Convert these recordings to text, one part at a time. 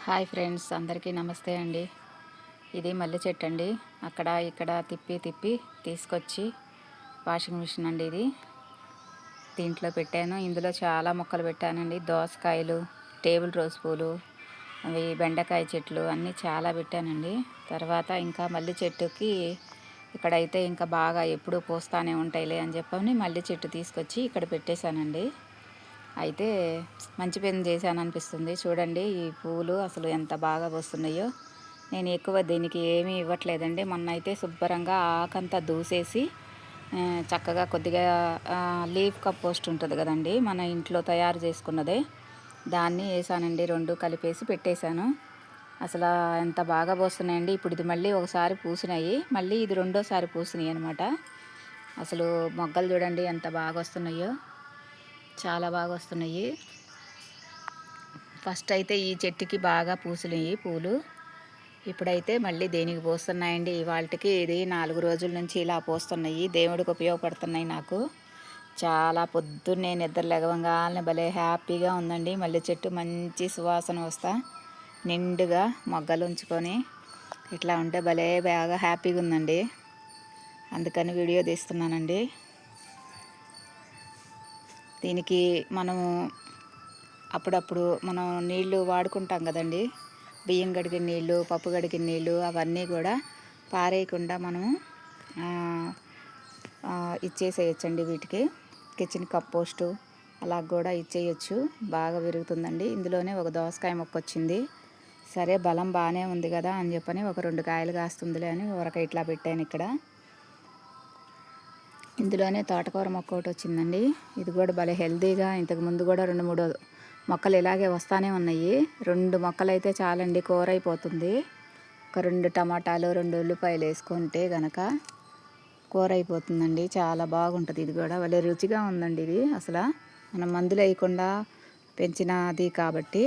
Hi friends, అందరికీ నమస్తే అండి. ఇది మల్లె చెట్టు అండి. అక్కడ ఇక్కడ తిప్పి తిప్పి తీసుకొచ్చి వాషింగ్ మిషన్ అండి ఇది. దీంట్లో పెట్టాను. ఇందులో చాలా మొక్కలు పెట్టానండి. దోసకాయలు, టేబుల్ రోజ్ పూలు, అవి బెండకాయ చెట్లు అన్నీ చాలా పెట్టానండి. తర్వాత ఇంకా మల్లె చెట్టుకి ఇక్కడైతే ఇంకా బాగా ఎప్పుడూ పూస్తానే ఉంటాయిలే అని చెప్పని మల్లె చెట్టు తీసుకొచ్చి ఇక్కడ పెట్టేశానండి. అయితే మంచి పని చేశాను అనిపిస్తుంది. చూడండి ఈ పూలు అసలు ఎంత బాగా వస్తున్నాయో. నేను ఎక్కువ దీనికి ఏమీ ఇవ్వట్లేదండి. మొన్న అయితే శుభ్రంగా ఆకంతా దూసేసి చక్కగా కొద్దిగా లీఫ్ కంపోస్ట్ ఉంటుంది కదండి, మన ఇంట్లో తయారు చేసుకున్నదే, దాన్ని వేసానండి. రెండు కలిపేసి పెట్టేశాను. అసలు ఎంత బాగా పోస్తున్నాయండి. ఇప్పుడు ఇది మళ్ళీ ఒకసారి పూసినాయి, మళ్ళీ ఇది రెండోసారి పూసినాయి అనమాట. అసలు మొగ్గలు చూడండి ఎంత బాగా వస్తున్నాయో, చాలా బాగా వస్తున్నాయి. ఫస్ట్ అయితే ఈ చెట్టుకి బాగా పూసినాయి పూలు. ఇప్పుడైతే మళ్ళీ దేనికి పోస్తున్నాయండి. ఇవాళకి ఇది 4 రోజుల నుంచి ఇలా పోస్తున్నాయి. దేవుడికి ఉపయోగపడుతున్నాయి నాకు. చాలా పొద్దున్నే నిద్ర లెగవంగానే భలే హ్యాపీగా ఉందండి. మల్లె చెట్టు మంచి సువాసన వస్తా నిండుగా మొగ్గలు ఉంచుకొని ఇట్లా ఉంటే భలే బాగా హ్యాపీగా ఉందండి. అందుకని వీడియో తీస్తున్నానండి. దీనికి మనము అప్పుడప్పుడు మనం నీళ్లు వాడుకుంటాం కదండి, బియ్యం గడిగిన నీళ్ళు, పప్పు గడిగిన నీళ్ళు, అవన్నీ కూడా పారేయకుండా మనము ఇచ్చేసేయచ్చండి. వీటికి కిచెన్ కంపోస్టు అలా కూడా ఇచ్చేయచ్చు. బాగా పెరుగుతుందండి. ఇందులోనే ఒక దోసకాయ మొక్క వచ్చింది. సరే బలం బాగానే ఉంది కదా అని చెప్పని ఒక 2 కాయలు కాస్తుందిలే అని ఒక ఇట్లా పెట్టాను ఇక్కడ. ఇందులోనే తోటకూర మొక్క ఒకటి వచ్చిందండి. ఇది కూడా భలే హెల్తీగా, ఇంతకుముందు కూడా 2-3 మొక్కలు ఇలాగే వస్తానే ఉన్నాయి. 2 మొక్కలు అయితే చాలండి, కూర అయిపోతుంది. ఒక 2 టమాటాలు, 2 ఉల్లిపాయలు వేసుకుంటే గనక కూర అయిపోతుందండి. చాలా బాగుంటుంది. ఇది కూడా భలే రుచిగా ఉందండి. ఇది అసలు మనం మందులు వేయకుండా పెంచినది కాబట్టి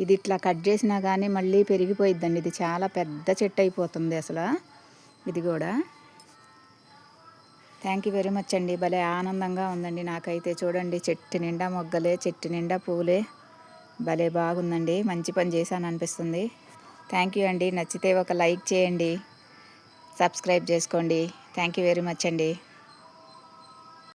ఇది ఇట్లా కట్ చేసినా కానీ మళ్ళీ పెరిగిపోయిద్దండి. ఇది చాలా పెద్ద చెట్టు అయిపోతుంది అసలు. ఇది కూడా థ్యాంక్ యూ వెరీ మచ్ అండి. భలే ఆనందంగా ఉందండి నాకైతే. చూడండి చెట్టు నిండా మొగ్గలే, చెట్టు నిండా పూలే. భలే బాగుందండి. మంచి పని చేశాను అనిపిస్తుంది. థ్యాంక్ యూ అండి. నచ్చితే ఒక లైక్ చేయండి, సబ్స్క్రైబ్ చేసుకోండి. థ్యాంక్ యూ వెరీ మచ్ అండి.